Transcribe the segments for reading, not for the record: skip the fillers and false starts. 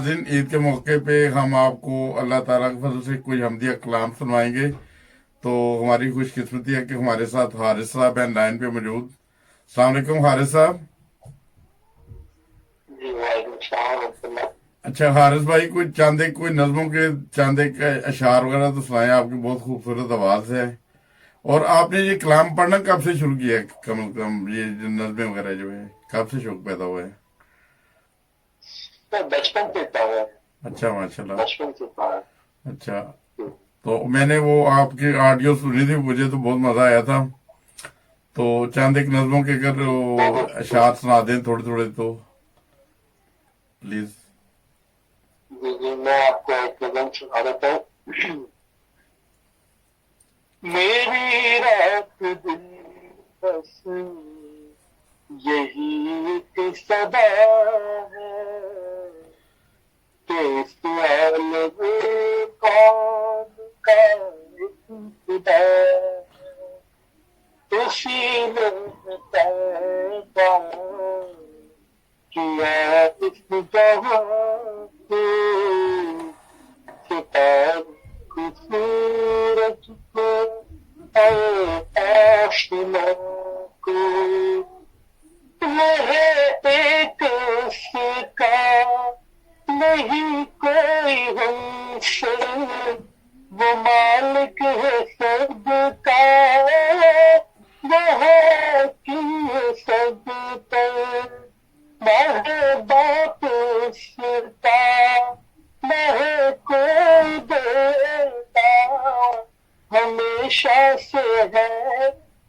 ناظرین، عید کے موقع پہ ہم آپ کو اللہ تعالیٰ کے فضل سے کوئی حمدیہ کلام سنوائیں گے۔ تو ہماری خوش قسمتی ہے کہ ہمارے ساتھ حارث صاحب ہیں لائن پہ موجود۔ السلام علیکم حارث صاحب۔ جی وعلیکم السلام ورحمۃ اللہ۔ اچھا حارث بھائی، کوئی نظموں کے چاندے کے اشعار وغیرہ تو سنائیں، آپ کی بہت خوبصورت آواز ہے۔ اور آپ نے یہ کلام پڑھنا کب سے شروع کیا ہے؟ کم از کم یہ جو نظمیں وغیرہ جو ہے کب سے شوق پیدا ہوا ہے؟ بچپن سے تھا وہ، اچھا ماشاء اللہ۔ بچپن سے تھا۔ اچھا، تو میں نے وہ آپ کی آڈیو سنی تھی، مجھے تو بہت مزہ آیا تھا۔ تو چند ایک نظموں کے اگر وہ اشعار سنا دیں تھوڑے تھوڑے تو پلیز۔ جی جی میں آپ کو ایک نظم سنا دیتا ہوں۔ میری رات دن بس یہی ایک صدا ہے کہ سوال کون کا خدا ہے، اسی نے پیدا کیا اس جہاں کو، ستاروں کی سورج کو اے آشنا کو، وہ ہے ایک اس کا نہیں کوئی ہم سے، وہ مالک ہے سب کا، وہ ہے کہ سب پر نہ باپ اس کا، نہ کوئی دیتا، ہمیشہ سے ہے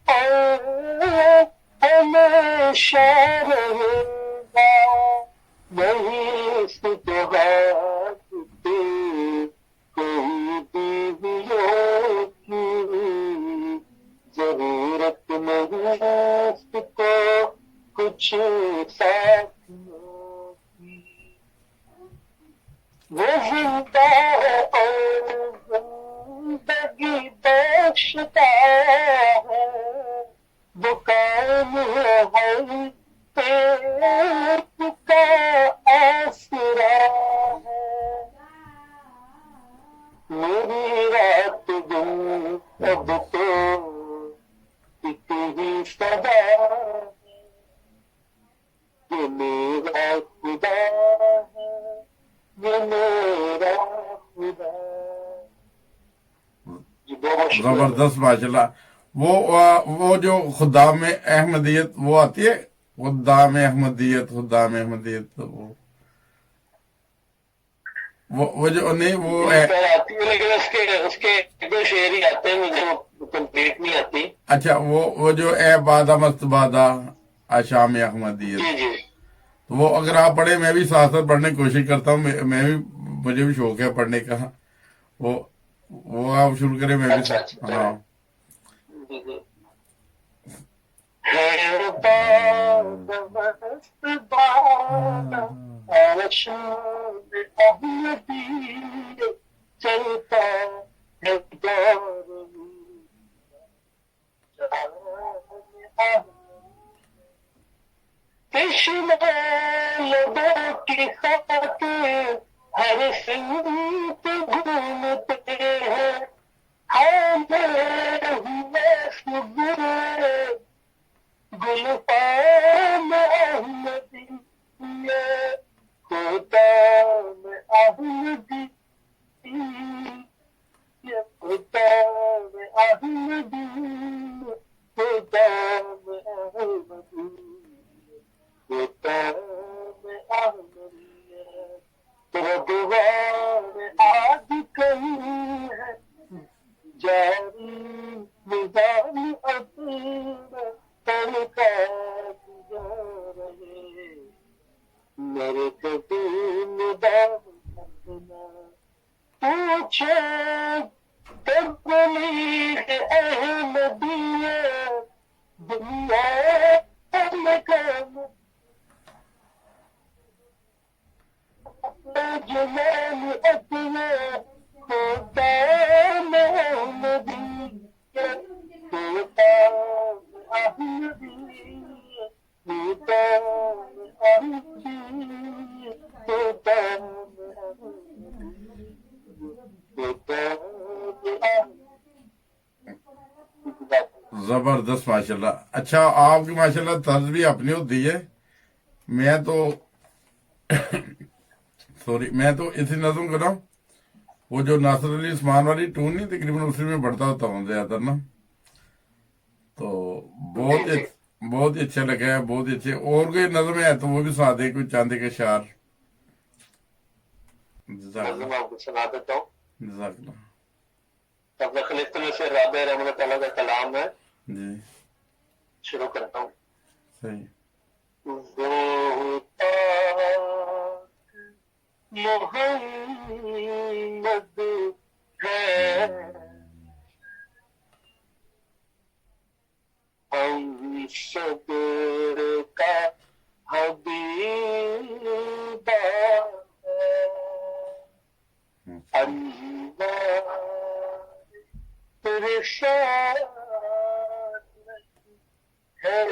اور ہمیشہ رہے گا، نہیں اس کے بعد کوئی بیویوں کی ضرورت نہیں اس کو کچھ ساتھیوں کی، وہ زندہ ہے اور زندگی بخشتا ہے، وہ قائم ہے ہر ایک کا آسرا ہے، میری رات دن اب تو ایک ہی صدا ہے، یہ میرا خدا ہے، یہ میرا خدا۔ جی بہت شکریہ۔ زبردست ماشاء اللہ۔ وہ جو خدام احمدیت وہ آتی ہے، خدام احمدیت وہ جو نہیں وہ آتی ہے لیکن اس کے ایک دو شعر ہی آتے ہیں، مجھے کمپلیٹ نہیں آتی۔ اچھا، وہ جو اے بادہ مست بادہ آشام احمدیت، جی جی وہ اگر آپ پڑھیں، میں بھی ساتھ ساتھ پڑھنے کی کوشش کرتا ہوں، مجھے بھی شوق ہے پڑھنے کا۔ وہ آپ شروع کریں، میں بھی اچھا اچھا ہاں۔ جی جی۔ ہے باد مست بادہ آشام احمدیت، چلتا ہے دور تشنہ لبوں کی خاطر ہر سمت گھومتے ہیں، حاملے ہوئے خبرے گلفام احمدیت، خدام احمدی، خدام احمدی، خدام احمدی، خدام احمدی، رضوان آج کہیں ہے جاری نظام اپنا تلقا دیا رہے، میرے کبھی نظام اپنا پوچھے تبلیغ احمدیت دنیا میں کام جنان اپنے خدام احمدی، خدام احمدی، خدام احمدی، خدام زبردست ماشاءاللہ. اچھا آپ کی ماشاءاللہ طرز بھی اپنی ہوتی ہے. میں تو سوری میں تو اسی نظم کر رہا ہوں، وہ جو ناصر علی عثمان والی ٹون نہیں تقریباً اسی میں پڑھتا ہوتا ہوں زیادہ تر نا. تو بہت ہی اچھا لگا ہے، بہت ہی اچھے. اور کوئی نظم ہے تو وہ بھی سنا دے، کوئی چاندے کے شعر. جزاک اللہ. نظم آپ کو سنا دیتا ہوں. جزاک اللہ. ابن خلیفۃ سے رابع رحمۃ اللہ کا کلام ہے، جی شروع کرتا ہوں. صحیح. وہ محمد ہے ہم سب کا حبیب ہے، اللہ رسالت ہے،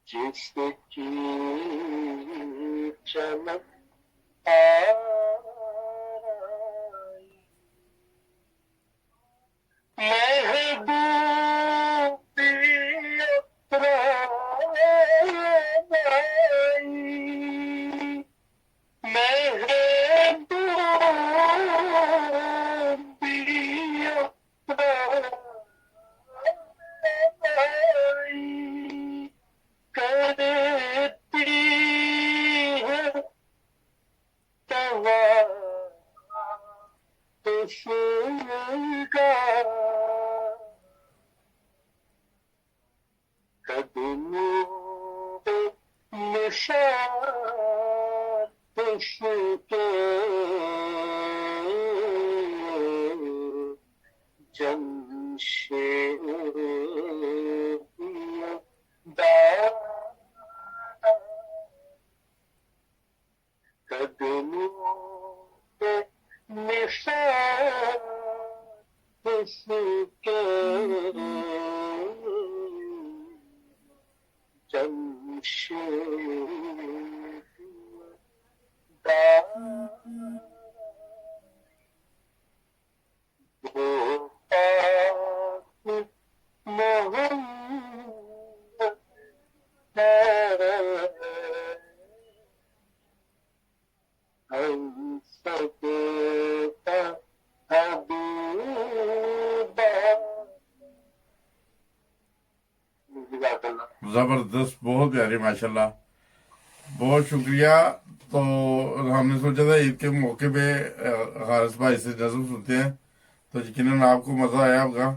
جس کی چمک آئی محبوبی افرادائی، محبوبی افرادائی، کرتی ہے تواف کا قدموں پہ نشان اس کے جمشید قدموں پہ نشان اس کے جمشید وہ پاک محمد ہے ہم سب کا حبیب ہے. جزاک اللہ. زبردست، بہت پیاری ماشاءاللہ، بہت شکریہ. تو ہم نے سوچا تھا عید کے موقع پہ حارث بھائی سے نظم سنتے ہیں، تو یقیناً آپ کو مزہ آیا ہوگا.